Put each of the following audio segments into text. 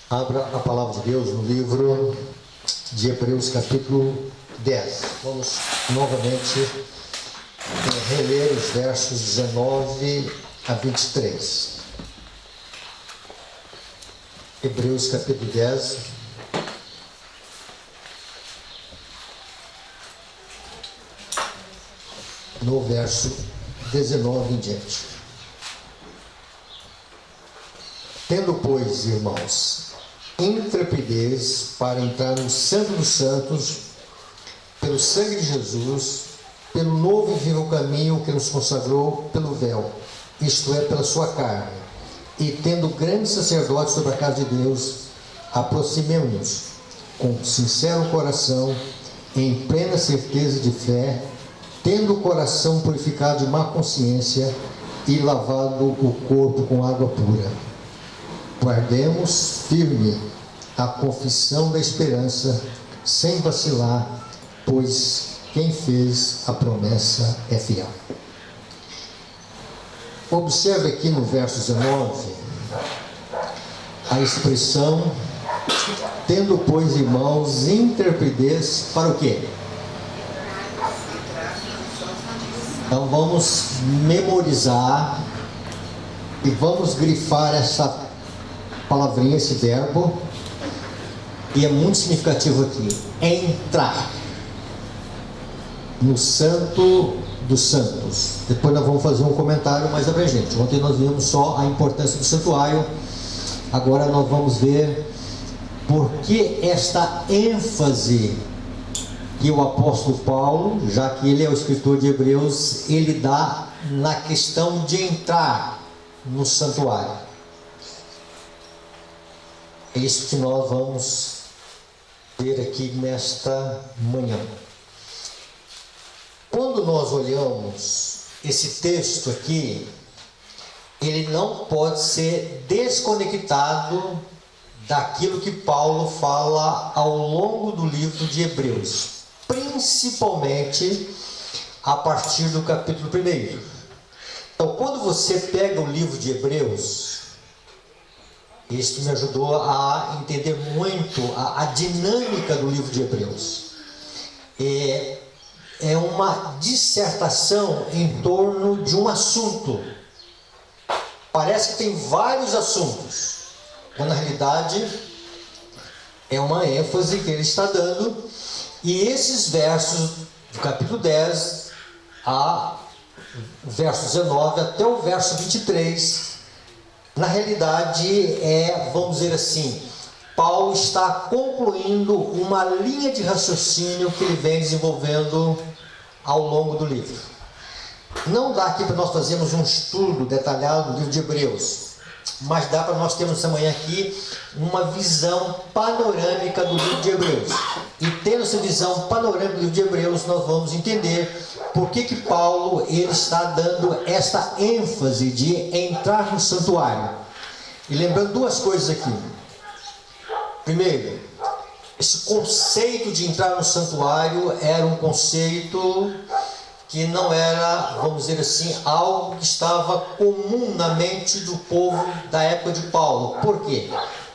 Abra a palavra de Deus no livro de Hebreus, capítulo 10. Vamos novamente reler os versos 19 a 23. Hebreus, capítulo 10. No verso 19 em diante. Tendo, pois, irmãos, intrepidez para entrar no Santo dos Santos, pelo sangue de Jesus, pelo novo e vivo caminho que nos consagrou pelo véu, isto é, pela sua carne, e tendo grande sacerdote sobre a casa de Deus, aproximemo-nos com sincero coração, em plena certeza de fé, tendo o coração purificado de má consciência e lavado o corpo com água pura. Guardemos firme a confissão da esperança, sem vacilar, pois quem fez a promessa é fiel. Observe aqui no verso 19 a expressão: tendo, pois, irmãos, intrepidez para o quê? Então vamos memorizar e vamos grifar essa palavrinha, esse verbo, e é muito significativo aqui: entrar no Santo dos Santos. Depois nós vamos fazer um comentário mais abrangente. Ontem nós vimos só a importância do santuário, agora nós vamos ver por que esta ênfase que o apóstolo Paulo, já que ele é o escritor de Hebreus, ele dá na questão de entrar no santuário. É isso que nós vamos ver aqui nesta manhã. Quando nós olhamos esse texto aqui, ele não pode ser desconectado daquilo que Paulo fala ao longo do livro de Hebreus, principalmente a partir do capítulo 1. Então, quando você pega o livro de Hebreus, isso me ajudou a entender muito a dinâmica do livro de Hebreus. É uma dissertação em torno de um assunto. Parece que tem vários assuntos, quando na realidade é uma ênfase que ele está dando. E esses versos do capítulo 10 a verso 19 até o verso 23, na realidade vamos dizer assim, Paulo está concluindo uma linha de raciocínio que ele vem desenvolvendo ao longo do livro. Não dá aqui para nós fazermos um estudo detalhado do livro de Hebreus, mas dá para nós termos essa manhã aqui uma visão panorâmica do livro de Hebreus. E tendo essa visão panorâmica do livro de Hebreus, nós vamos entender por que Paulo ele está dando esta ênfase de entrar no santuário. E lembrando duas coisas aqui. Primeiro, esse conceito de entrar no santuário era um conceito que não era, vamos dizer assim, algo que estava comum na mente do povo da época de Paulo. Por quê?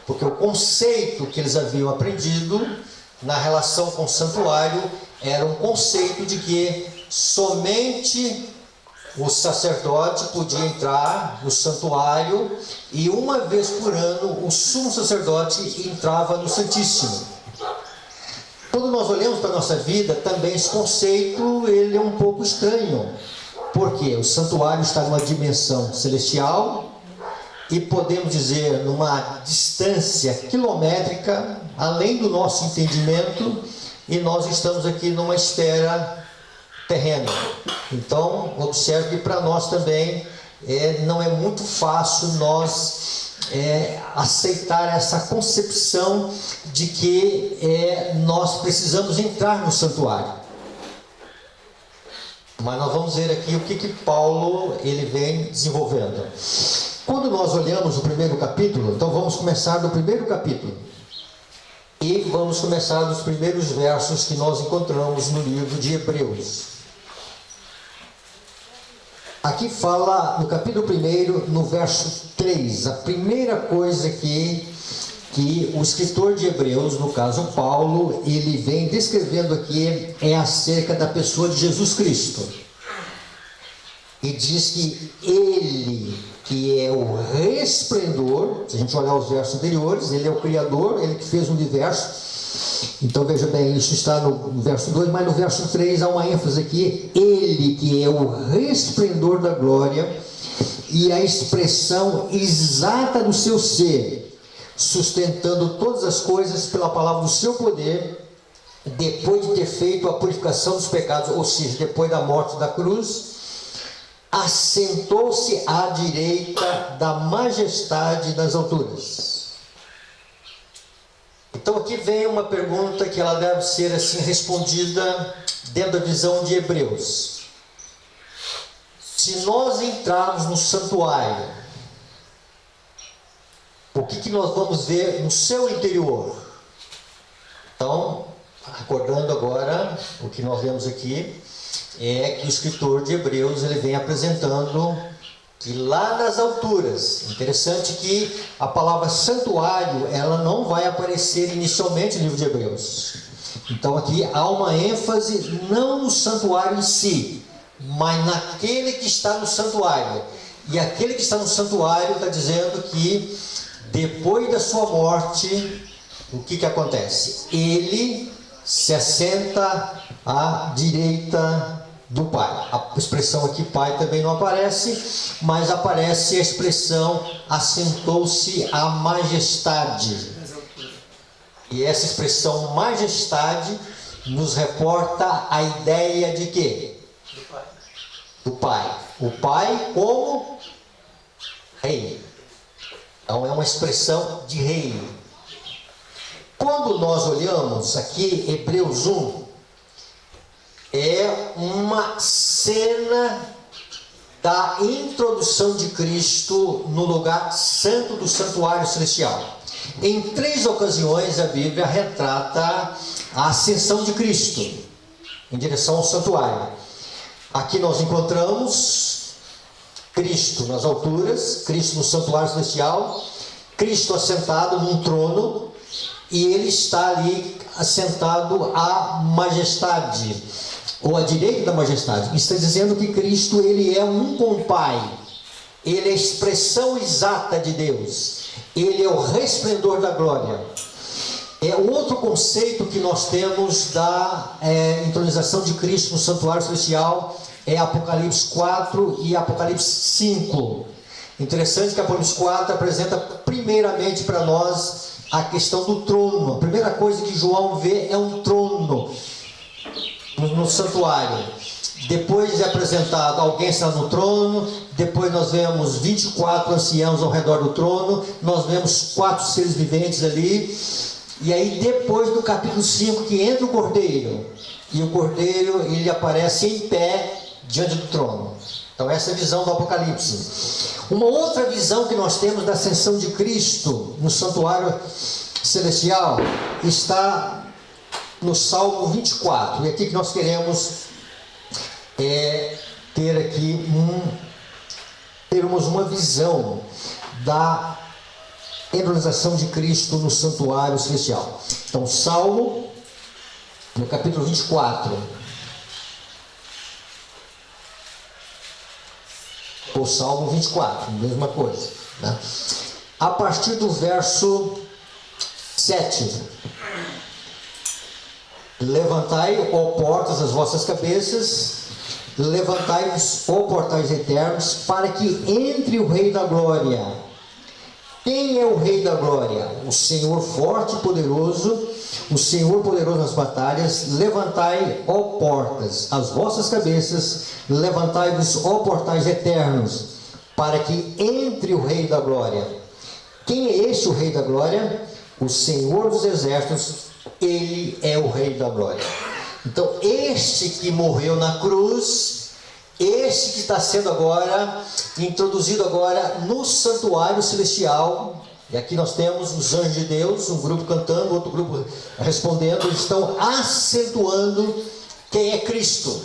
Porque o conceito que eles haviam aprendido na relação com o santuário era um conceito de que somente o sacerdote podia entrar no santuário e uma vez por ano o sumo sacerdote entrava no Santíssimo. Quando nós olhamos para a nossa vida, também esse conceito ele é um pouco estranho, porque o santuário está numa dimensão celestial e podemos dizer numa distância quilométrica além do nosso entendimento, e nós estamos aqui numa esfera terrena. Então observe que para nós também não é muito fácil nós aceitar essa concepção de que nós precisamos entrar no santuário. Mas nós vamos ver aqui o que Paulo ele vem desenvolvendo. Quando nós olhamos o primeiro capítulo, então vamos começar do primeiro capítulo e vamos começar dos primeiros versos que nós encontramos no livro de Hebreus. Aqui fala no capítulo 1, no verso 3, a primeira coisa que que o escritor de Hebreus, no caso Paulo, ele vem descrevendo aqui acerca da pessoa de Jesus Cristo. E diz que ele, que é o resplendor, se a gente olhar os versos anteriores, ele é o Criador, ele que fez o universo. Então veja bem, isso está no verso 2, mas no verso 3 há uma ênfase aqui, ele que é o resplendor da glória e a expressão exata do seu ser, sustentando todas as coisas pela palavra do seu poder, depois de ter feito a purificação dos pecados, ou seja, depois da morte da cruz, assentou-se à direita da majestade das alturas. Então aqui vem uma pergunta que ela deve ser assim respondida dentro da visão de Hebreus. Se nós entrarmos no santuário, o que nós vamos ver no seu interior? Então, recordando agora o que nós vemos aqui, é que o escritor de Hebreus ele vem apresentando que lá nas alturas, interessante que a palavra santuário ela não vai aparecer inicialmente no livro de Hebreus. Então aqui há uma ênfase não no santuário em si, mas naquele que está no santuário. E aquele que está no santuário está dizendo que depois da sua morte, o que acontece? Ele se assenta à direita do Pai. A expressão aqui Pai também não aparece, mas aparece a expressão assentou-se à majestade. E essa expressão majestade nos reporta a ideia de quê? Do Pai. O Pai como rei. Então é uma expressão de rei. Quando nós olhamos aqui Hebreus 1, é uma cena da introdução de Cristo no lugar santo do santuário celestial. Em 3 ocasiões a Bíblia retrata a ascensão de Cristo em direção ao santuário. Aqui nós encontramos Cristo nas alturas, Cristo no santuário celestial, Cristo assentado num trono, e ele está ali assentado à majestade, ou à direita da majestade. Está dizendo que Cristo ele é um com o Pai, ele é a expressão exata de Deus, ele é o resplendor da glória. É outro conceito que nós temos da entronização de Cristo no santuário celestial, é Apocalipse 4 e Apocalipse 5. Interessante que Apocalipse 4 apresenta primeiramente para nós a questão do trono. A primeira coisa que João vê é um trono no santuário. Depois é apresentado alguém está no trono, depois nós vemos 24 anciãos ao redor do trono, nós vemos 4 seres viventes ali, e aí depois do capítulo 5 que entra o Cordeiro, e o Cordeiro ele aparece em pé diante do trono. Então essa é a visão do Apocalipse. Uma outra visão que nós temos da ascensão de Cristo no santuário celestial está no Salmo 24, e aqui que nós queremos ter aqui termos uma visão da entronização de Cristo no santuário celestial. Então, Salmo, no capítulo 24, o Salmo 24, mesma coisa, né? A partir do verso 7. Levantai, ó portas, as vossas cabeças, levantai-vos, ó portais eternos, para que entre o Rei da Glória. Quem é o Rei da Glória? O Senhor forte e poderoso, o Senhor poderoso nas batalhas. Levantai, ó portas, as vossas cabeças, levantai-vos, ó portais eternos, para que entre o Rei da Glória. Quem é este o Rei da Glória? O Senhor dos exércitos, ele é o Rei da Glória. Então este que morreu na cruz, este que está sendo agora introduzido agora no santuário celestial, e aqui nós temos os anjos de Deus, um grupo cantando, outro grupo respondendo, eles estão acentuando quem é Cristo.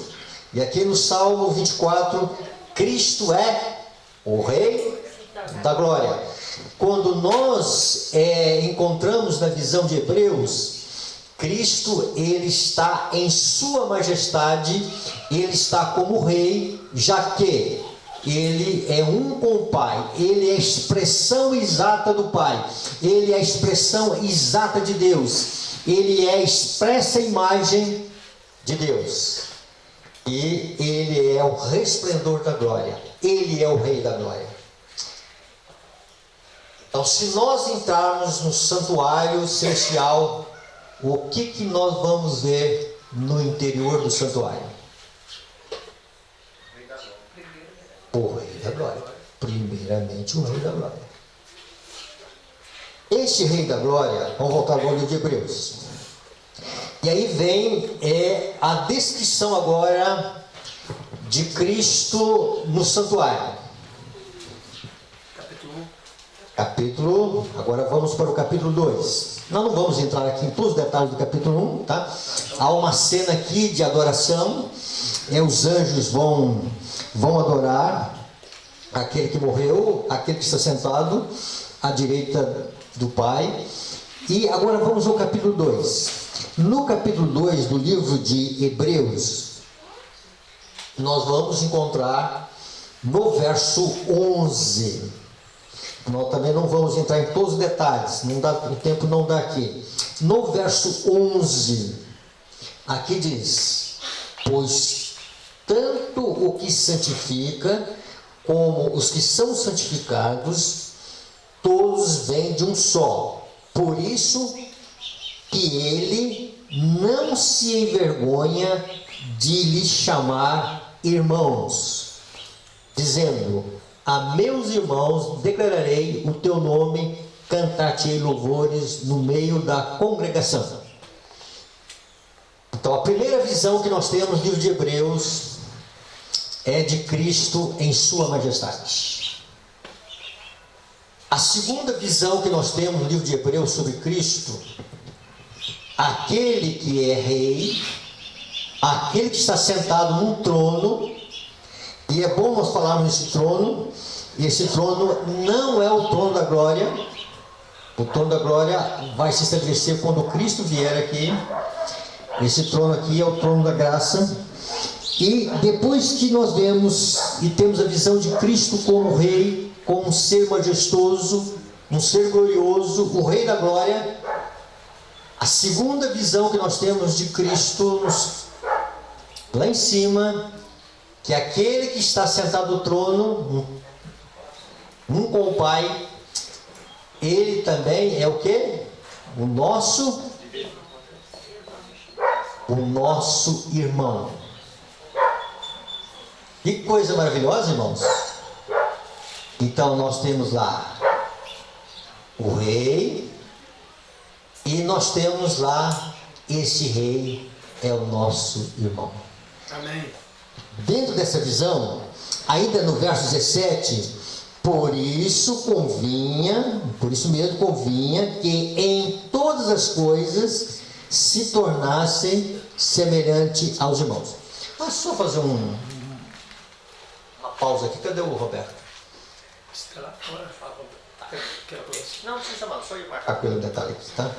E aqui no Salmo 24, Cristo é o Rei da Glória. Quando nós encontramos na visão de Hebreus, Cristo, ele está em sua majestade, ele está como rei, já que ele é um com o Pai, ele é a expressão exata do Pai, ele é a expressão exata de Deus, ele é a expressa imagem de Deus, e ele é o resplendor da glória, ele é o rei da glória. Então, se nós entrarmos no santuário celestial, o que nós vamos ver no interior do santuário? O Rei da Glória. Primeiramente o Rei da Glória. Este Rei da Glória, vamos voltar ao livro de Hebreus. E aí vem a descrição agora de Cristo no santuário. Agora vamos para o capítulo 2. Nós não vamos entrar aqui em todos os detalhes do capítulo 1, tá? Há uma cena aqui de adoração. Os anjos vão adorar aquele que morreu, aquele que está sentado à direita do Pai. E agora vamos ao capítulo 2. No capítulo 2 do livro de Hebreus, nós vamos encontrar no verso 11. Nós também não vamos entrar em todos os detalhes, o tempo não dá aqui. No verso 11, aqui diz: pois tanto o que santifica, como os que são santificados, todos vêm de um só. Por isso que ele não se envergonha de lhes chamar irmãos, dizendo: a meus irmãos declararei o teu nome, cantar-te-ei louvores no meio da congregação. Então, a primeira visão que nós temos no livro de Hebreus é de Cristo em sua majestade. A segunda visão que nós temos no livro de Hebreus sobre Cristo, aquele que é rei, aquele que está sentado num trono. E é bom nós falarmos nesse trono. E esse trono não é o trono da glória. O trono da glória vai se estabelecer quando Cristo vier aqui. Esse trono aqui é o trono da graça. E depois que nós vemos e temos a visão de Cristo como rei, como um ser majestoso, um ser glorioso, o rei da glória, a segunda visão que nós temos de Cristo lá em cima, que aquele que está sentado no trono, um com o Pai, ele também é o quê? O nosso irmão. Que coisa maravilhosa, irmãos. Então nós temos lá o rei, e nós temos lá esse rei é o nosso irmão. Amém. Dentro dessa visão, ainda no verso 17, por isso mesmo convinha que em todas as coisas se tornassem semelhante aos irmãos. Só fazer uma pausa aqui. Cadê o Roberto? Está lá fora. Não precisa chamar, só ir marcar pelo detalhe, tá?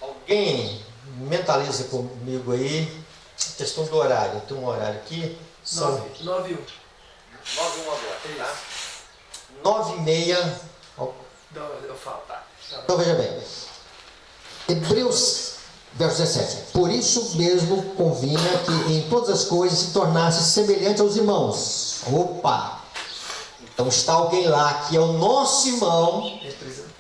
Alguém mentaliza comigo aí a questão do horário. Tem um horário aqui. 9:1. 9:1 agora, tá? 9:30. Eu falo, tá. Então veja bem. Hebreus, verso 17. Por isso mesmo convinha que em todas as coisas se tornasse semelhante aos irmãos. Opa! Então está alguém lá que é o nosso irmão,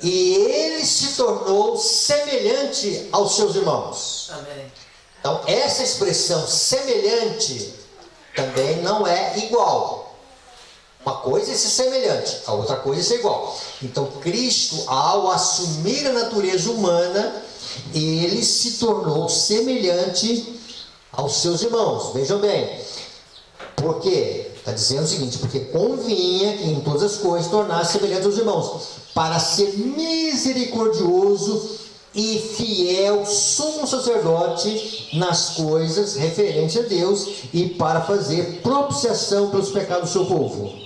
e ele se tornou semelhante aos seus irmãos. Amém. Então essa expressão semelhante também não é igual. Uma coisa é ser semelhante, a outra coisa é ser igual. Então Cristo, ao assumir a natureza humana, ele se tornou semelhante aos seus irmãos. Vejam bem, por quê? Está dizendo o seguinte: porque convinha que em todas as coisas tornasse semelhante aos irmãos, para ser misericordioso e fiel sumo sacerdote nas coisas referentes a Deus, e para fazer propiciação pelos pecados do seu povo.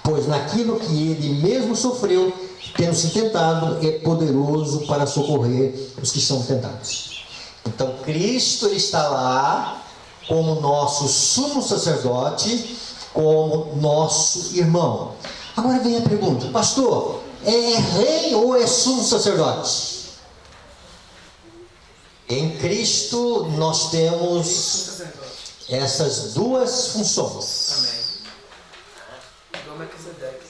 pois naquilo que ele mesmo sofreu, tendo se tentado, é poderoso para socorrer os que são tentados. Então Cristo, ele está lá como nosso sumo sacerdote, como nosso irmão. Agora vem a pergunta: pastor, é rei ou é sumo sacerdote? Em Cristo nós temos essas duas funções. Amém. Igual Melquisedeque.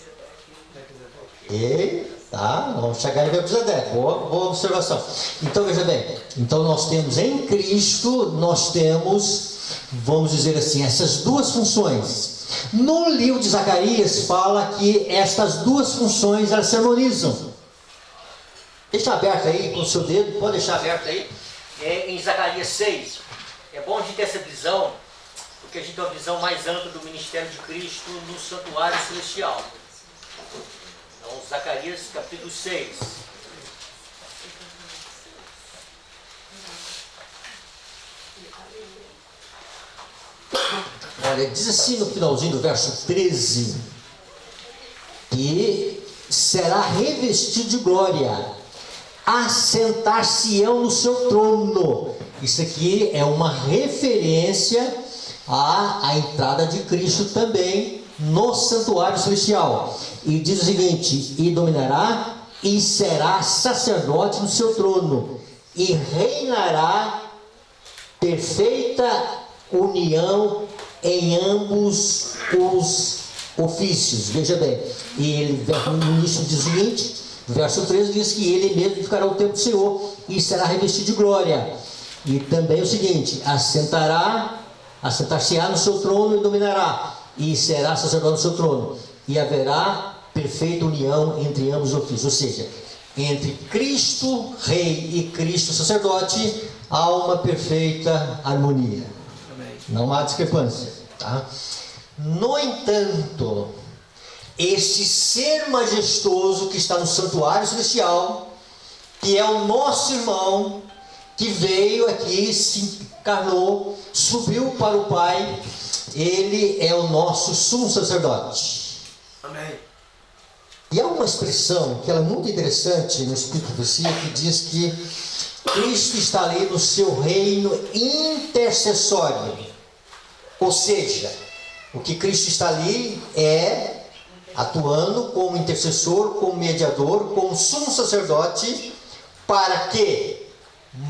Tá, vamos chegar em Melquisedeque. Boa observação. Então veja bem, então nós temos em Cristo, nós temos, vamos dizer assim, essas duas funções. No livro de Zacarias fala que estas duas funções elas se harmonizam. Deixa aberto aí com o seu dedo, pode deixar aberto aí. Em Zacarias 6. É bom a gente ter essa visão, porque a gente tem uma visão mais ampla do ministério de Cristo no santuário celestial. Então, Zacarias capítulo 6. Olha, diz assim no finalzinho do verso 13: que será revestido de glória, assentar-se-ão no seu trono. Isso aqui é uma referência à entrada de Cristo também no santuário celestial. E diz o seguinte: e dominará e será sacerdote no seu trono, e reinará perfeita união em ambos os ofícios. Veja bem, e ele, no início diz o seguinte, verso 13 diz que ele mesmo ficará o tempo do Senhor e será revestido de glória. E também o seguinte: assentar-se-á no seu trono e dominará, e será sacerdote no seu trono, e haverá perfeita união entre ambos os ofícios. Ou seja, entre Cristo Rei e Cristo Sacerdote há uma perfeita harmonia. Amém. Não há discrepância, tá? No entanto, esse ser majestoso que está no santuário celestial, que é o nosso irmão, que veio aqui, se encarnou, subiu para o Pai, ele é o nosso sumo sacerdote. Amém. E há uma expressão que ela é muito interessante no Espírito de Profecia, que diz que Cristo está ali no seu reino intercessório. Ou seja, o que Cristo está ali é atuando como intercessor, como mediador, como sumo sacerdote, para que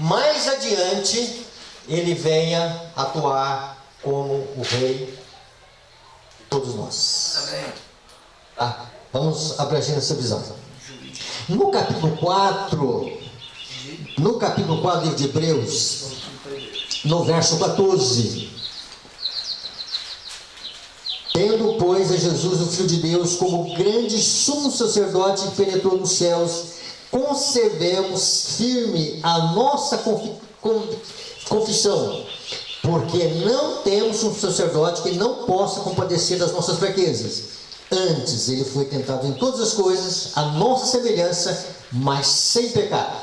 mais adiante ele venha atuar como o rei de todos nós. Amém. Tá? Vamos abranger essa visão. No capítulo 4 do livro de Hebreus, no verso 14: tendo, pois, a Jesus, o Filho de Deus, como grande sumo sacerdote que penetrou nos céus, conservemos firme a nossa confissão, porque não temos um sacerdote que não possa compadecer das nossas fraquezas. Antes, ele foi tentado em todas as coisas, a nossa semelhança, mas sem pecado.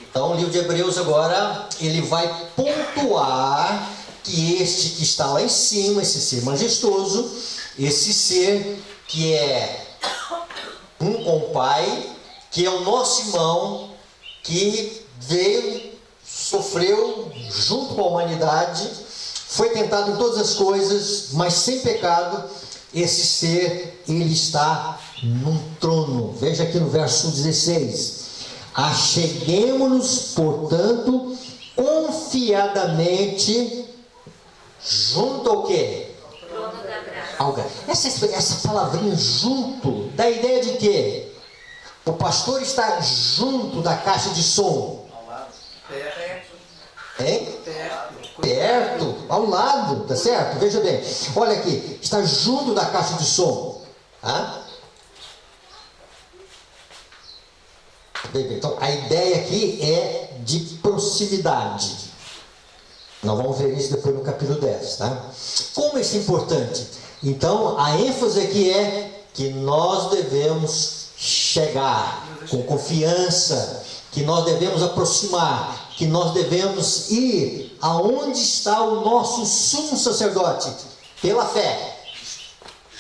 Então, o livro de Hebreus agora, ele vai pontuar que este que está lá em cima, esse ser majestoso, esse ser que é um com o Pai, que é o nosso irmão, que veio, sofreu junto com a humanidade, foi tentado em todas as coisas, mas sem pecado. Esse ser, ele está num trono. Veja aqui no verso 16: acheguemo-nos, portanto, confiadamente junto ao quê? Trono da graça. Essa palavrinha junto dá a ideia de quê? O pastor está junto da caixa de som. Perto. Hein? Perto. Perto, ao lado, tá certo? Veja bem, olha aqui, está junto da caixa de som. Tá? Então a ideia aqui é de proximidade. Nós vamos ver isso depois no capítulo 10, tá? Como isso é importante? Então a ênfase aqui é que nós devemos chegar com confiança, que nós devemos aproximar, que nós devemos ir aonde está o nosso sumo sacerdote, pela fé,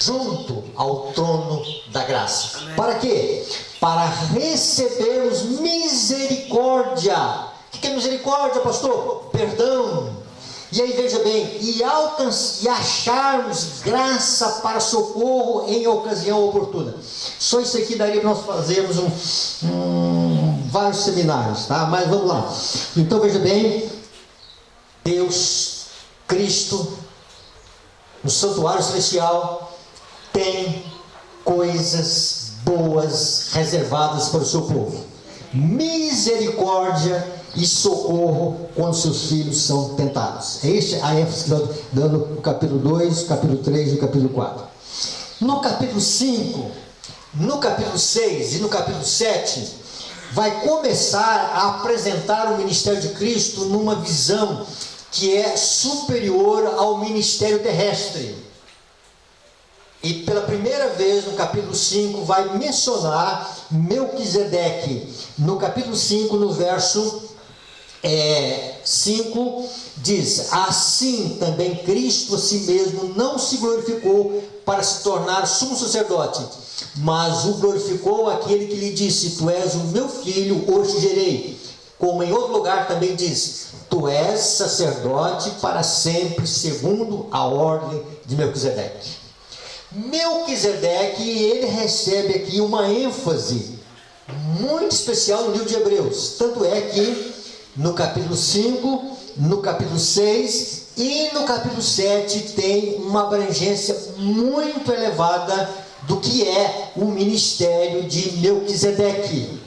junto ao trono da graça. Amém. Para quê? Para recebermos misericórdia. O que é misericórdia, pastor? Perdão. E aí veja bem, e acharmos graça para socorro em ocasião oportuna. Só isso aqui daria para nós fazermos vários seminários, tá? Mas vamos lá. Então veja bem, Deus, Cristo, no santuário celestial, tem coisas boas reservadas para o seu povo. Misericórdia e socorro quando seus filhos são tentados. É esta a ênfase que está dando no capítulo 2, capítulo 3 e no capítulo 4. No capítulo 5, no capítulo 6 e no capítulo 7, vai começar a apresentar o ministério de Cristo numa visão que é superior ao ministério terrestre. E pela primeira vez no capítulo 5 vai mencionar Melquisedeque. No capítulo 5, no verso 5, diz: assim também Cristo a si mesmo não se glorificou para se tornar sumo sacerdote, mas o glorificou aquele que lhe disse: tu és o meu filho, hoje gerei. Como em outro lugar também diz: tu és sacerdote para sempre, segundo a ordem de Melquisedeque. Melquisedeque, ele recebe aqui uma ênfase muito especial no livro de Hebreus. Tanto é que no capítulo 5, no capítulo 6 e no capítulo 7 tem uma abrangência muito elevada do que é o ministério de Melquisedeque.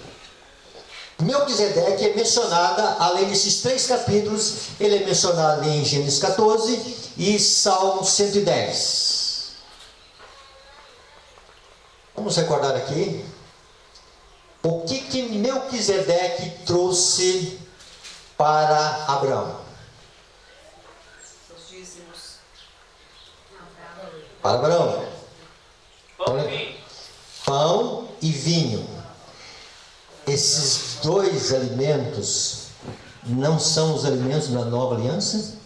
Melquisedeque é mencionada, além desses 3 capítulos, ele é mencionado em Gênesis 14 e Salmo 110. Vamos recordar aqui o que Melquisedeque trouxe para Abraão. Os dízimos. Para Abraão, pão e vinho. Esses 2 alimentos não são os alimentos da nova aliança?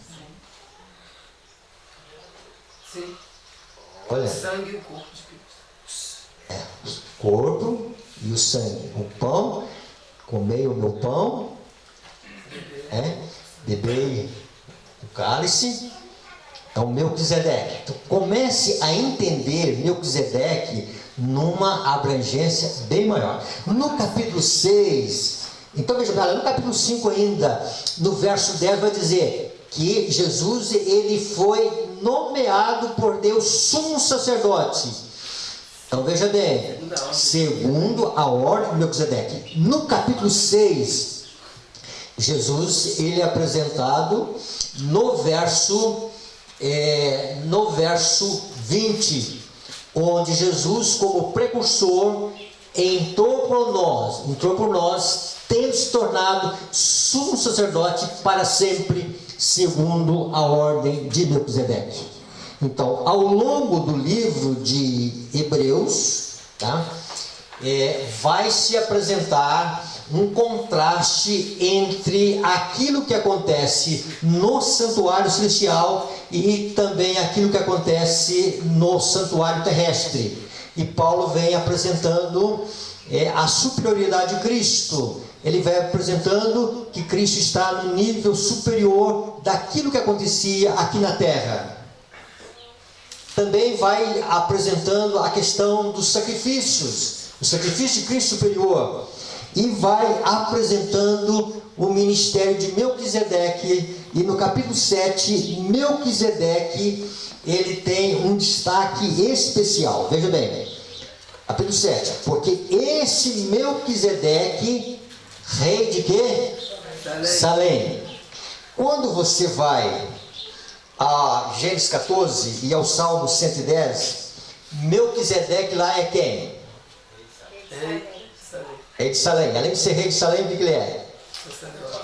Sim. Olha, Sangue e o corpo de Cristo. o corpo e o sangue. O pão, comei o meu pão, bebei o cálice, é o Melquisedeque. Então, comece a entender Melquisedeque numa abrangência bem maior. No capítulo 6, então veja bem, no capítulo 5 ainda, no verso 10 vai dizer que Jesus, ele foi nomeado por Deus sumo sacerdote. Então veja bem, segundo a ordem de Melquisedeque. No capítulo 6, Jesus, ele é apresentado no verso 20, onde Jesus, como precursor, entrou por nós, tendo se tornado sumo sacerdote para sempre, segundo a ordem de Melquisedeque. Então, ao longo do livro de Hebreus, tá, vai se apresentar um contraste entre aquilo que acontece no santuário celestial e também aquilo que acontece no santuário terrestre. E Paulo vem apresentando a superioridade de Cristo. Ele vai apresentando que Cristo está no nível superior daquilo que acontecia aqui na terra. Também vai apresentando a questão dos sacrifícios, o sacrifício de Cristo superior, e vai apresentando o ministério de Melquisedeque. E no capítulo 7, Melquisedeque, ele tem um destaque especial. Veja bem, capítulo 7, porque esse Melquisedeque, rei de quê? Salém. Quando você vai a Gênesis 14 e ao Salmo 110, Melquisedeque lá é quem? Rei de Salém. Além de ser rei de Salém, o que ele é?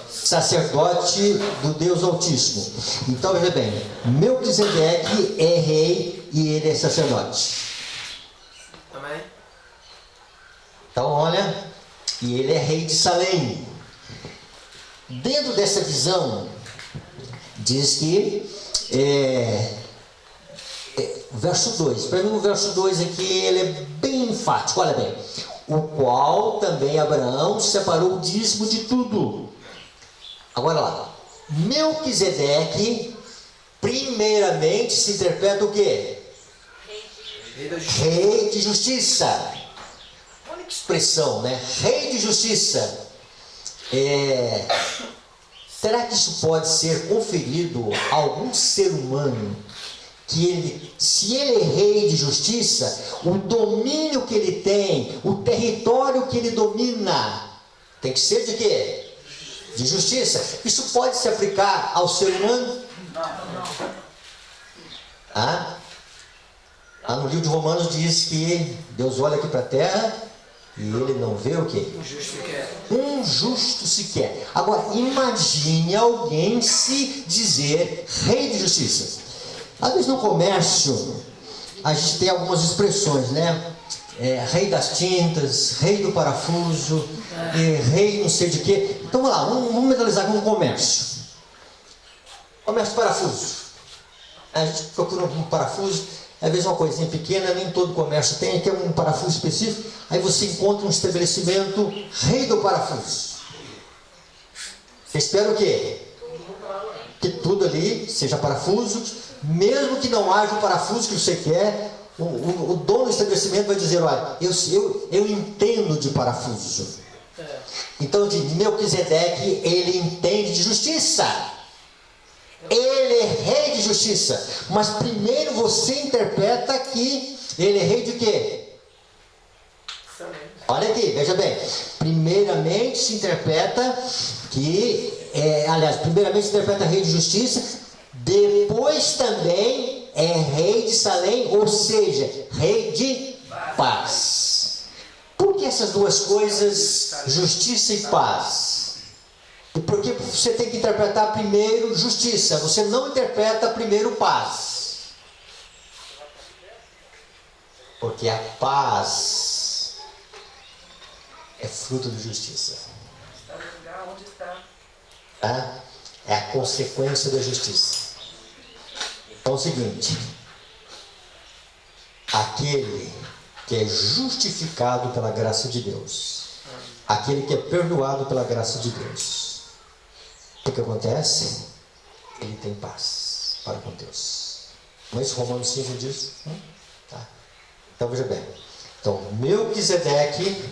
Sacerdote do Deus Altíssimo. Então veja bem, Melquisedeque é rei e ele é sacerdote. Amém? Então olha, e ele é rei de Salém. Dentro dessa visão, diz que O verso 2. Para mim o verso 2 aqui ele é bem enfático. Olha bem. O qual também Abraão separou o dízimo de tudo. Agora lá. Melquisedeque, primeiramente se interpreta o quê? Rei de justiça. Olha que expressão, né? Rei de justiça. Será que isso pode ser conferido a algum ser humano que ele, se ele é rei de justiça, o domínio que ele tem, o território que ele domina, tem que ser de quê? De justiça. Isso pode se aplicar ao ser humano? Não. Ah? Lá no livro de Romanos diz que Deus olha aqui para a terra e ele não vê o quê? Um justo sequer. Agora, imagine alguém se dizer rei de justiça. Às vezes no comércio, a gente tem algumas expressões, né? Rei das tintas, rei do parafuso, rei não sei de quê. Então vamos lá, vamos mentalizar com o comércio. Comércio de parafuso. A gente procura um parafuso, às vezes uma coisinha pequena, nem todo comércio tem, aqui é um parafuso específico. Aí você encontra um estabelecimento rei do parafuso. Você espera o quê? Que tudo ali seja parafuso, mesmo que não haja o parafuso que você quer, o dono do estabelecimento vai dizer, olha, eu entendo de parafuso. Então, de Melquisedeque, ele entende de justiça. Ele é rei de justiça. Mas primeiro você interpreta que ele é rei de quê? Olha aqui, veja bem. Primeiramente se interpreta que, primeiramente se interpreta rei de justiça, depois também é rei de Salém, ou seja, rei de paz. Por que essas duas coisas, justiça e paz? Porque você tem que interpretar primeiro justiça, você não interpreta primeiro paz. Porque a paz é fruto de justiça. É a consequência da justiça. Então é o seguinte: aquele que é justificado pela graça de Deus, aquele que é perdoado pela graça de Deus, o que acontece? Ele tem paz para com Deus. Não é isso? Romanos 5 diz? Tá. Então veja bem. Então Melquisedeque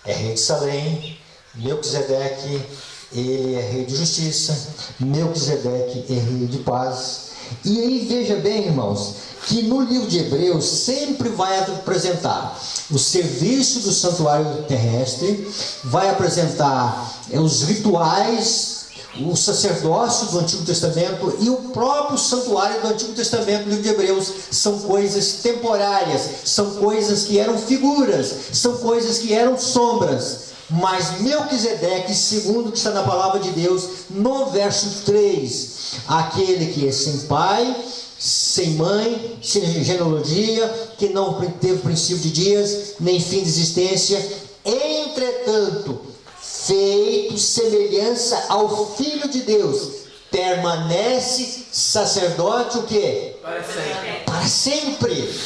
é rei de Salém. Melquisedeque, ele é rei de justiça. Melquisedeque é rei de paz. E aí veja bem, irmãos, que no livro de Hebreus sempre vai apresentar o serviço do santuário terrestre, vai apresentar os rituais, o sacerdócio do Antigo Testamento e o próprio santuário do Antigo Testamento no livro de Hebreus. São coisas temporárias, são coisas que eram figuras, são coisas que eram sombras. Mas Melquisedeque, segundo o que está na palavra de Deus, no verso 3, aquele que é sem pai, sem mãe, sem genealogia, que não teve princípio de dias, nem fim de existência, entretanto, feito semelhança ao Filho de Deus, permanece sacerdote o quê? Para sempre. Para sempre.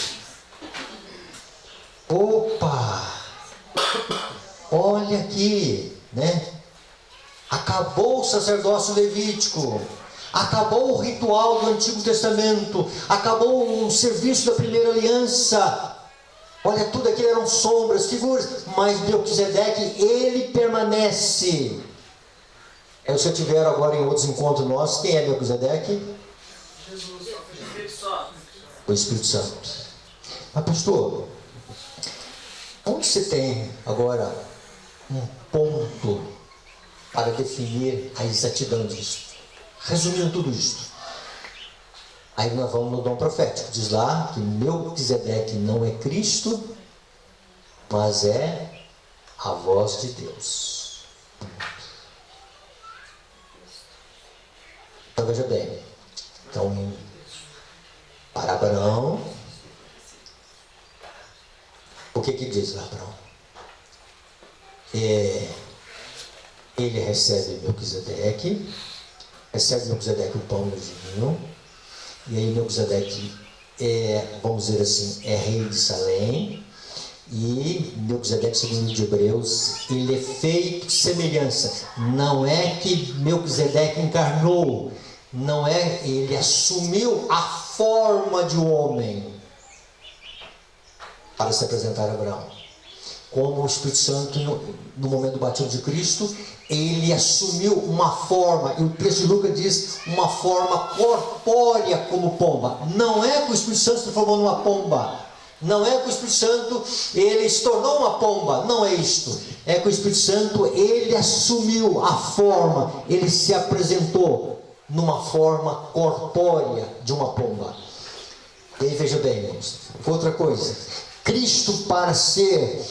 Opa! Olha aqui, né? Acabou o sacerdócio levítico, acabou o ritual do Antigo Testamento, acabou o serviço da primeira aliança. Olha, tudo aquilo eram sombras, figuras, mas Melquisedeque, ele permanece. Se eu tiver agora em outros encontros nossos, quem é Melquisedeque? Jesus, o Espírito Santo. O Espírito Santo. Mas pastor, onde você tem agora um ponto para definir a exatidão disso? Resumindo tudo isso, aí nós vamos no dom profético. Diz lá que Melquisedeque não é Cristo, mas é a voz de Deus. Então veja bem. Então, para Abraão, o que diz lá Abraão? Ele recebe Melquisedeque o pão e o vinho, e aí Melquisedeque vamos dizer assim, é rei de Salém. E Melquisedeque, segundo o livro de Hebreus, ele é feito semelhança. Não é que Melquisedeque encarnou, não é, ele assumiu a forma de homem para se apresentar a Abraão. Como o Espírito Santo, no momento do batismo de Cristo, ele assumiu uma forma, e o texto de Lucas diz, uma forma corpórea como pomba. Não é que o Espírito Santo se transformou numa pomba. Não é que o Espírito Santo, ele se tornou uma pomba. Não é isto. É que o Espírito Santo, ele assumiu a forma, ele se apresentou numa forma corpórea de uma pomba. E aí veja bem, irmãos, outra coisa. Cristo, para ser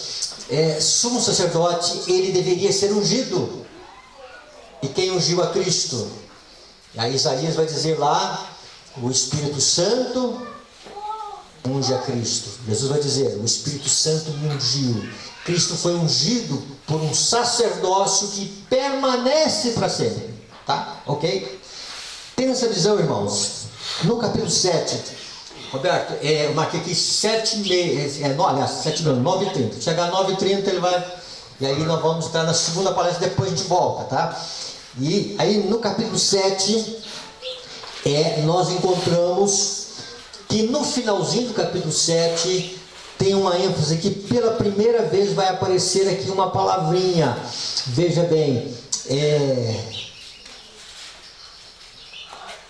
sumo sacerdote, ele deveria ser ungido. E quem ungiu a Cristo? Aí Isaías vai dizer lá, o Espírito Santo unge a Cristo. Jesus vai dizer, o Espírito Santo me ungiu. Cristo foi ungido por um sacerdócio que permanece para sempre. Tá? Ok? Tem essa visão, irmãos? No capítulo 7, Roberto, eu marquei aqui 9h30. Chegar a 9h30 ele vai. E aí nós vamos estar na segunda palestra, depois a gente volta, tá? E aí no capítulo 7, nós encontramos que no finalzinho do capítulo 7 tem uma ênfase que pela primeira vez vai aparecer aqui uma palavrinha. Veja bem,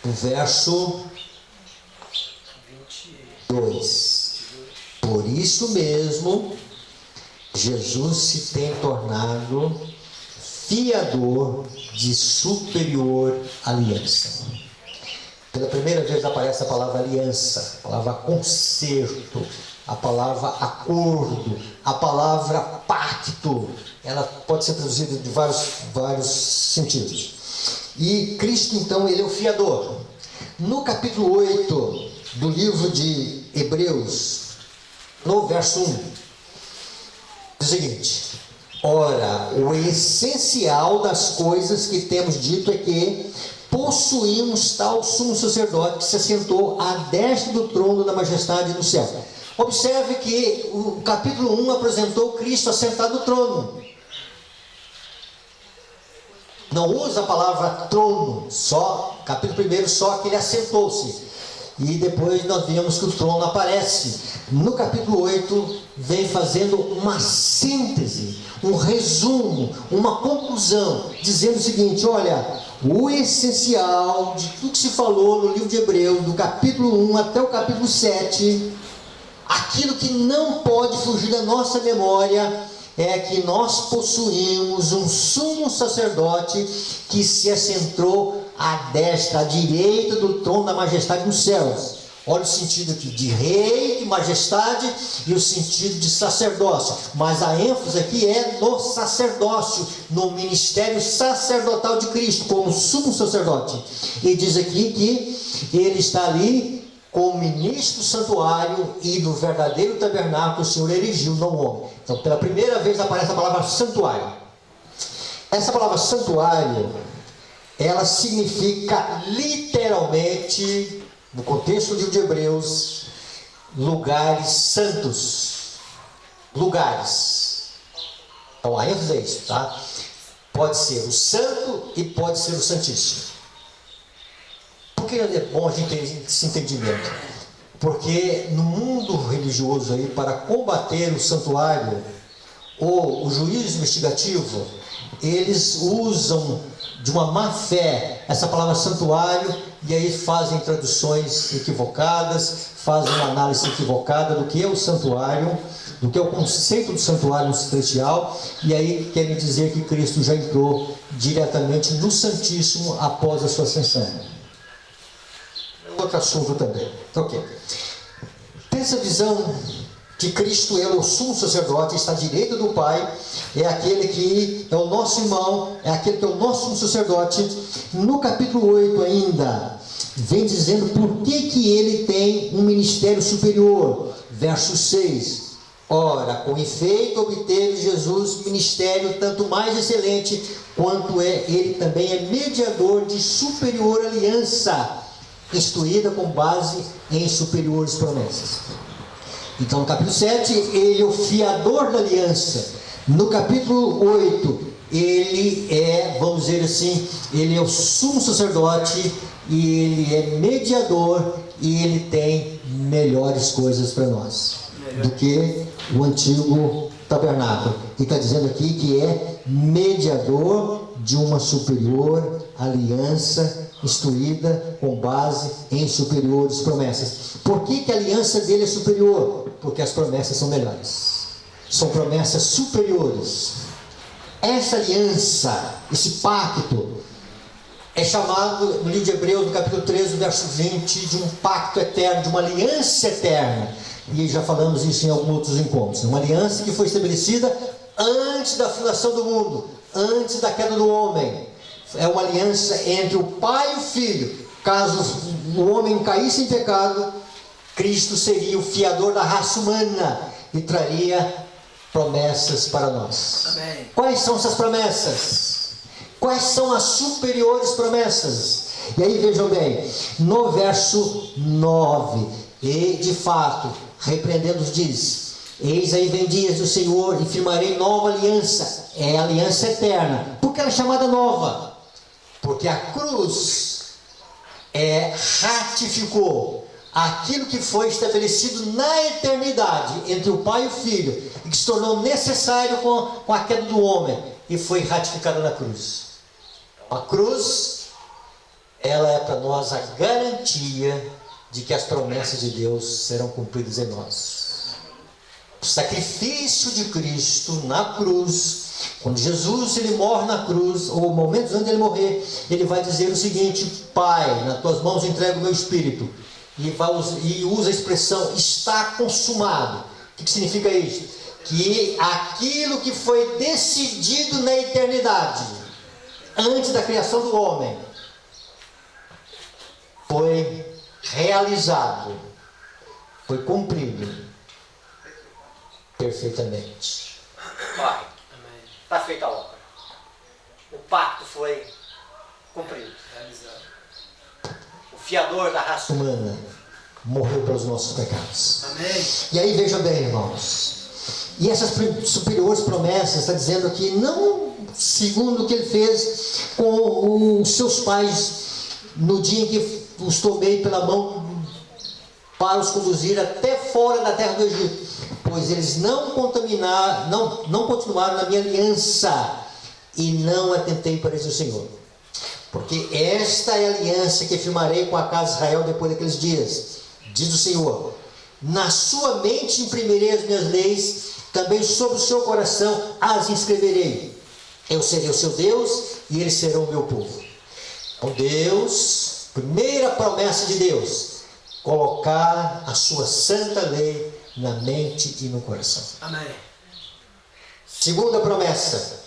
o verso 2. Por isso mesmo, Jesus se tem tornado fiador de superior aliança. Pela primeira vez aparece a palavra aliança, a palavra concerto, a palavra acordo, a palavra pacto. Ela pode ser traduzida de vários sentidos. E Cristo, então, ele é o fiador. No capítulo 8 do livro de Hebreus, no verso 1, diz o seguinte: ora, o essencial das coisas que temos dito é que possuímos tal sumo sacerdote que se assentou à destra do trono da majestade no céu. Observe que o capítulo 1 apresentou Cristo assentado no trono. Não usa a palavra trono, só, capítulo 1, só que ele assentou-se. E depois nós vemos que o trono aparece. No capítulo 8, vem fazendo uma síntese, um resumo, uma conclusão, dizendo o seguinte: olha, o essencial de tudo que se falou no livro de Hebreus, do capítulo 1 até o capítulo 7, aquilo que não pode fugir da nossa memória, é que nós possuímos um sumo sacerdote que se assentou à destra, à direita do trono da majestade nos céus. Olha o sentido aqui de rei, de majestade, e o sentido de sacerdócio. Mas a ênfase aqui é no sacerdócio, no ministério sacerdotal de Cristo, como sumo sacerdote. E diz aqui que ele está ali como ministro do santuário e do verdadeiro tabernáculo o Senhor erigiu, não o homem. Então, pela primeira vez aparece a palavra santuário. Essa palavra santuário, ela significa literalmente, no contexto do livro de Hebreus, lugares santos. Lugares. Então, a ênfase é isso, tá? Pode ser o santo e pode ser o santíssimo. Por que é bom a gente ter esse entendimento? Porque no mundo religioso aí, para combater o santuário ou o juízo investigativo, eles usam de uma má fé essa palavra santuário, e aí fazem traduções equivocadas, fazem uma análise equivocada do que é o santuário, do que é o conceito do santuário celestial, e aí querem dizer que Cristo já entrou diretamente no Santíssimo após a sua ascensão. Outro assunto também. Ok. Tem essa visão que Cristo é o sumo sacerdote, está à direita do Pai, é aquele que é o nosso irmão, é aquele que é o nosso sumo sacerdote. No capítulo 8 ainda, vem dizendo por que ele tem um ministério superior. Verso 6. Ora, com efeito obteve Jesus ministério tanto mais excelente, quanto ele também é mediador de superior aliança, instruída com base em superiores promessas. Então, no capítulo 7, ele é o fiador da aliança. No capítulo 8, ele é, vamos dizer assim, ele é o sumo sacerdote, e ele é mediador, e ele tem melhores coisas para nós do que o antigo tabernáculo. E está dizendo aqui que é mediador de uma superior aliança, instruída com base em superiores promessas. Por que a aliança dele é superior? Porque as promessas são melhores, são promessas superiores. Essa aliança, esse pacto, é chamado no livro de Hebreus, no capítulo 13, verso 20, de um pacto eterno, de uma aliança eterna. E já falamos isso em alguns outros encontros. Uma aliança que foi estabelecida antes da fundação do mundo, antes da queda do homem. É uma aliança entre o Pai e o Filho. Caso o homem caísse em pecado, Cristo seria o fiador da raça humana e traria promessas para nós. Amém. Quais são essas promessas? Quais são as superiores promessas? E aí vejam bem, no verso 9, e de fato, repreendendo-os diz: eis aí vem dias do Senhor, e firmarei nova aliança. É a aliança eterna. Por que ela é chamada nova? Porque a cruz ratificou aquilo que foi estabelecido na eternidade entre o Pai e o Filho, e que se tornou necessário com a queda do homem, e foi ratificado na cruz. A cruz, ela é para nós a garantia de que as promessas de Deus serão cumpridas em nós. O sacrifício de Cristo na cruz, quando Jesus ele morre na cruz, ou momentos antes de ele morrer, ele vai dizer o seguinte: Pai, nas tuas mãos entrego o meu espírito. E usa a expressão está consumado. O que significa isso? Que aquilo que foi decidido na eternidade, antes da criação do homem, foi realizado, foi cumprido perfeitamente. Pai, está feita a obra. O pacto foi cumprido. O fiador da raça humana morreu pelos nossos pecados. Amém. E aí veja bem, irmãos, e essas superiores promessas está dizendo que não segundo o que ele fez com os seus pais no dia em que os tomei pela mão para os conduzir até fora da terra do Egito, pois eles não continuaram na minha aliança, e não atentei para isso o Senhor. Porque esta é a aliança que firmarei com a casa de Israel depois daqueles dias, diz o Senhor. Na sua mente imprimirei as minhas leis, também sobre o seu coração as inscreverei. Eu serei o seu Deus e eles serão o meu povo. Então Deus, primeira promessa de Deus, colocar a sua santa lei na mente e no coração. Amém. Segunda promessa,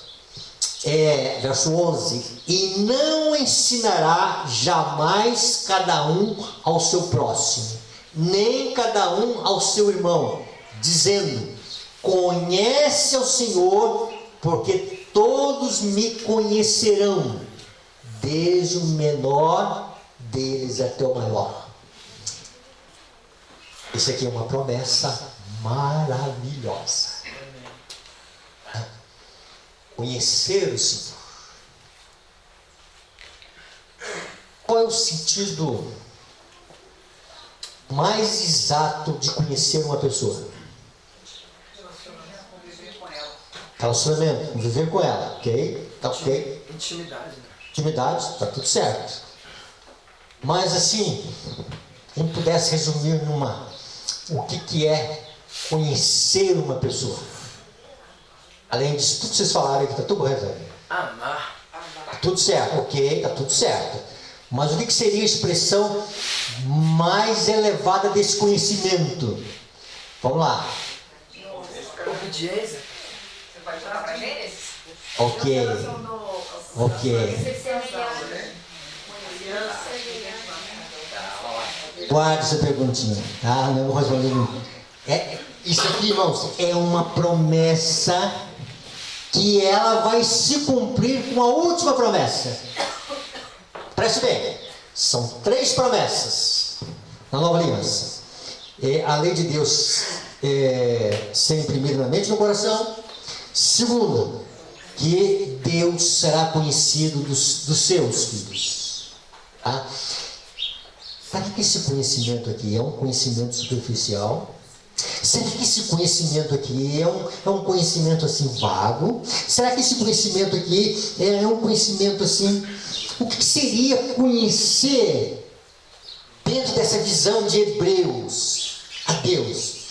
verso 11: e não ensinará jamais cada um ao seu próximo, nem cada um ao seu irmão, dizendo: conhece ao Senhor, porque todos me conhecerão, desde o menor deles até o maior. Isso aqui é uma promessa maravilhosa. Conhecer o Senhor. Qual é o sentido mais exato de conhecer uma pessoa? Relacionamento, conviver com ela, ok? Tá ok? Intimidade, né? Intimidade, tá tudo certo. Mas assim, quem pudesse resumir o que é conhecer uma pessoa? Além disso, tudo que vocês falaram aqui, está tudo correto? Amar. Está tudo certo, ok, está tudo certo. Mas o que seria a expressão mais elevada desse conhecimento? Vamos lá. Obediência. Você pode falar para Gênesis? Ok. Guarde essa perguntinha. Não vou responder. Isso aqui, irmãos, é uma promessa que ela vai se cumprir com a última promessa. Preste bem. São 3 promessas na nova aliança. A lei de Deus ser imprimida na mente e no coração. Segundo, que Deus será conhecido dos seus filhos. Tá? Será que esse conhecimento aqui é um conhecimento superficial? Será que esse conhecimento aqui é um conhecimento assim vago? Será que esse conhecimento aqui é um conhecimento assim? O que seria conhecer dentro dessa visão de Hebreus a Deus?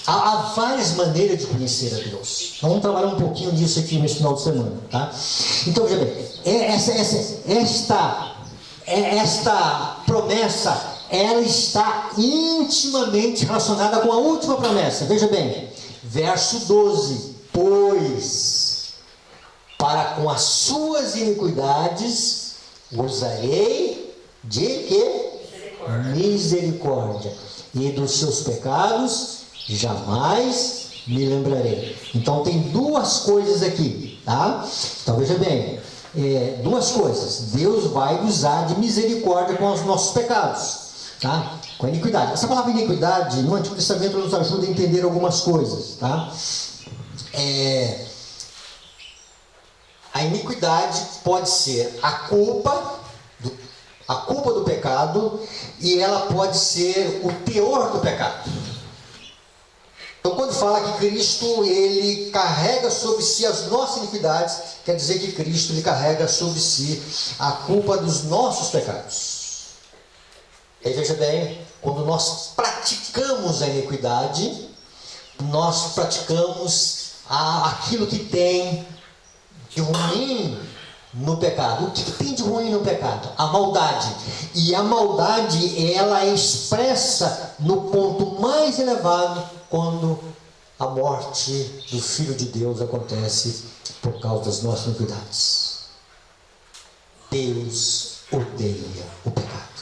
Há várias maneiras de conhecer a Deus. Vamos trabalhar um pouquinho disso aqui nesse final de semana, tá? Então, veja bem, esta promessa, ela está intimamente relacionada com a última promessa. Veja bem, verso 12: pois para com as suas iniquidades gozarei de quê? Misericórdia, e dos seus pecados jamais me lembrarei. Então tem 2 coisas aqui, tá? Então veja bem, 2 coisas. Deus vai usar de misericórdia com os nossos pecados, tá? Com a iniquidade. Essa palavra iniquidade no Antigo Testamento nos ajuda a entender algumas coisas, tá? A iniquidade pode ser a culpa do pecado, e ela pode ser o teor do pecado. Então, quando fala que Cristo, ele carrega sobre si as nossas iniquidades, quer dizer que Cristo, ele carrega sobre si a culpa dos nossos pecados. E aí, veja bem, quando nós praticamos a iniquidade, nós praticamos aquilo que tem de ruim no pecado. O que tem de ruim no pecado? A maldade. E a maldade, ela é expressa no ponto mais elevado, quando a morte do Filho de Deus acontece por causa das nossas iniquidades. Deus odeia o pecado.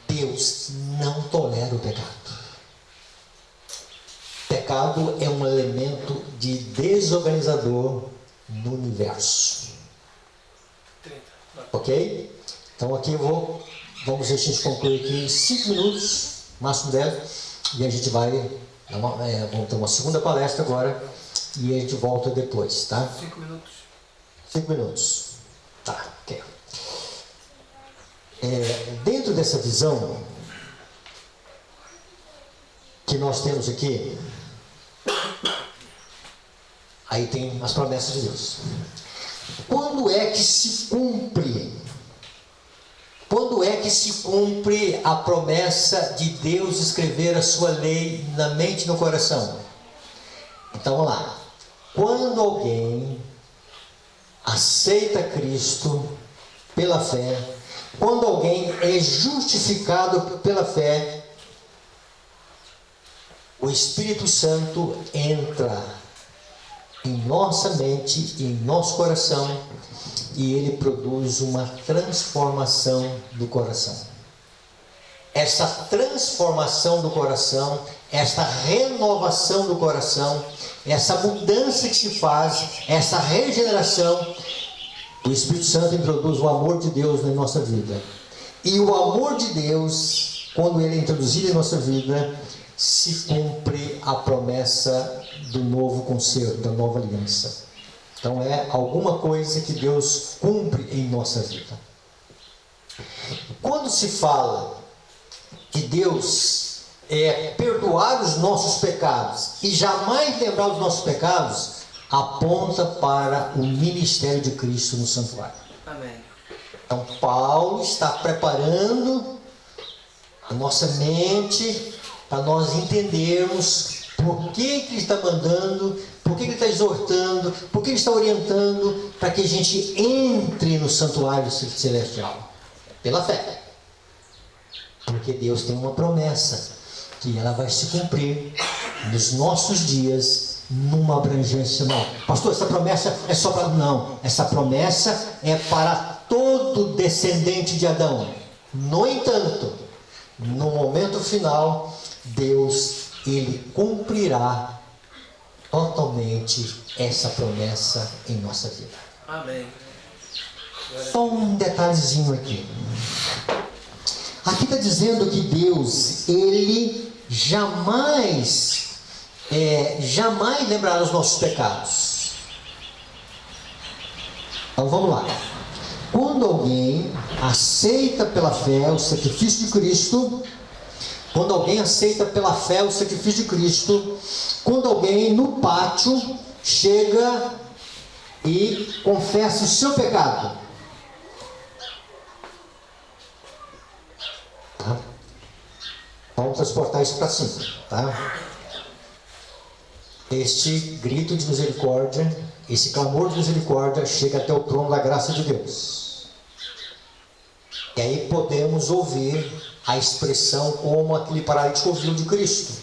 Deus não tolera o pecado. Pecado é um elemento de desorganizador no universo. Ok? Então aqui vamos ver se a gente conclui aqui em 5 minutos, máximo 10, e a gente vai vamos ter uma segunda palestra agora, e a gente volta depois, tá? 5 minutos. 5 minutos. Tá, ok. Dentro dessa visão que nós temos aqui, aí tem as promessas de Deus. Quando é que se cumpre? Quando é que se cumpre a promessa de Deus escrever a sua lei na mente e no coração? Então vamos lá. Quando alguém aceita Cristo pela fé, quando alguém é justificado pela fé, o Espírito Santo entra em nossa mente e em nosso coração, e ele produz uma transformação do coração. Essa transformação do coração, esta renovação do coração, essa mudança que se faz, essa regeneração, o Espírito Santo introduz o amor de Deus na nossa vida. E o amor de Deus, quando ele é introduzido em nossa vida, se cumpre a promessa do novo concerto, da nova aliança. Então é alguma coisa que Deus cumpre em nossa vida. Quando se fala que Deus perdoar os nossos pecados e jamais lembrar os nossos pecados, aponta para o ministério de Cristo no santuário. Amém. Então Paulo está preparando a nossa mente para nós entendermos por que ele está mandando, por que ele está exortando, por que ele está orientando para que a gente entre no santuário celestial. Pela fé. Porque Deus tem uma promessa que ela vai se cumprir nos nossos dias, numa abrangência maior. Pastor, essa promessa é só para... Não, essa promessa é para todo descendente de Adão. No entanto, no momento final, Deus, ele cumprirá totalmente essa promessa em nossa vida. Amém. Só um detalhezinho aqui. Aqui está dizendo que Deus, Ele jamais lembrará os nossos pecados. Então vamos lá. Quando alguém aceita pela fé o sacrifício de Cristo, quando alguém aceita pela fé o sacrifício de Cristo, quando alguém no pátio chega e confessa o seu pecado, tá? Vamos transportar isso para cima, tá? Este grito de misericórdia, esse clamor de misericórdia chega até o trono da graça de Deus. E aí podemos ouvir a expressão como aquele paralítico ouviu de Cristo.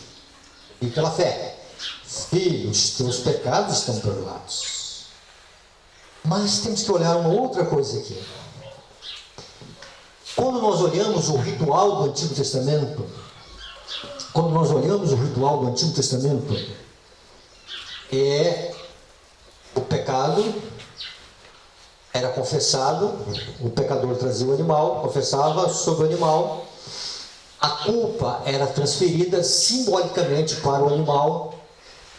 E pela fé: Filho, os teus pecados estão perdoados. Mas temos que olhar uma outra coisa aqui. Quando nós olhamos o ritual do Antigo Testamento, o pecado era confessado, o pecador trazia o animal, confessava sobre o animal, a culpa era transferida simbolicamente para o animal,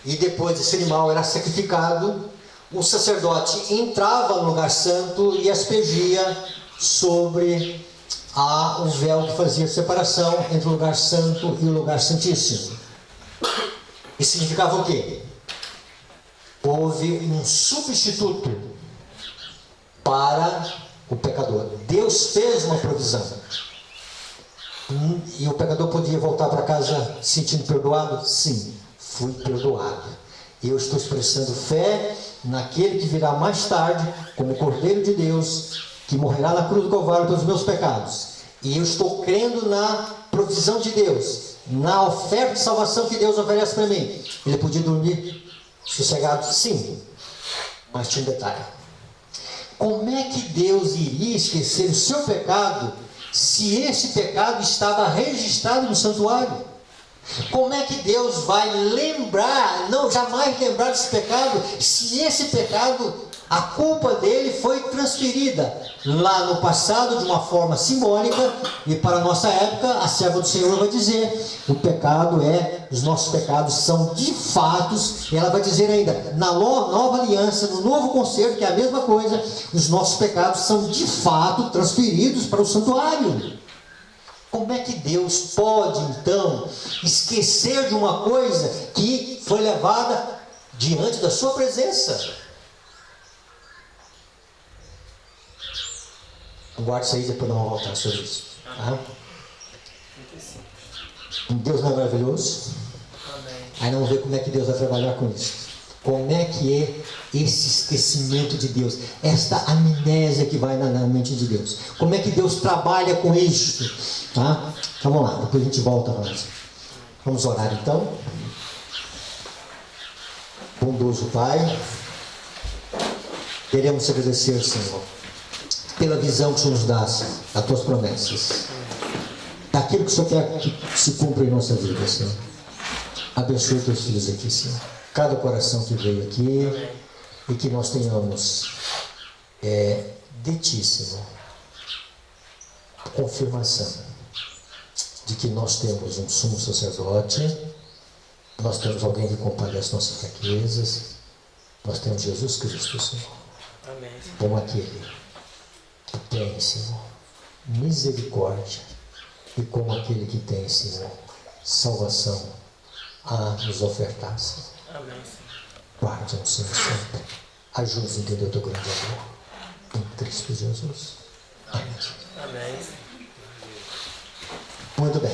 e depois esse animal era sacrificado, o sacerdote entrava no lugar santo e aspergia sobre o véu que fazia a separação entre o lugar santo e o lugar santíssimo. Isso significava o quê? Houve um substituto para o pecador. Deus fez uma provisão. E o pecador podia voltar para casa se sentindo perdoado? Sim, fui perdoado. E eu estou expressando fé naquele que virá mais tarde, como Cordeiro de Deus, que morrerá na cruz do Calvário pelos meus pecados. E eu estou crendo na provisão de Deus, na oferta de salvação que Deus oferece para mim. Ele podia dormir sossegado? Sim. Mas tinha um detalhe. Como é que Deus iria esquecer o seu pecado se esse pecado estava registrado no santuário? Como é que Deus vai jamais lembrar desse pecado, se esse pecado, a culpa dele foi transferida lá no passado de uma forma simbólica, e para a nossa época, a serva do Senhor vai dizer, os nossos pecados são de fatos, e ela vai dizer ainda, na nova aliança, no novo concerto, que é a mesma coisa, os nossos pecados são de fato transferidos para o santuário. Como é que Deus pode, então, esquecer de uma coisa que foi levada diante da sua presença? Guarde isso aí, depois nós vamos voltar sobre isso. Tá? Deus não é maravilhoso? Aí nós vamos ver como é que Deus vai trabalhar com isso. Como é que é esse esquecimento de Deus, esta amnésia que vai na mente de Deus? Como é que Deus trabalha com isso? Tá? Então vamos lá, depois a gente volta para nós. Vamos orar então. Bondoso Pai, queremos te agradecer, Senhor, pela visão que o Senhor nos dá das tuas promessas, daquilo que o Senhor quer que se cumpra em nossa vida, Senhor. Abençoe os teus filhos aqui, Senhor. Cada coração que veio aqui, e que nós tenhamos de Ti, Senhor, a confirmação de que nós temos um sumo sacerdote, nós temos alguém que compadece nossas fraquezas, nós temos Jesus Cristo, Senhor, como aquele que tem, Senhor, misericórdia, e como aquele que tem, Senhor, salvação a nos ofertar, Senhor. Amém. Guarde-nos, Senhor, sempre. Ajude-nos a entender o teu grande amor. Em Cristo Jesus. Amém. Amém. Muito bem.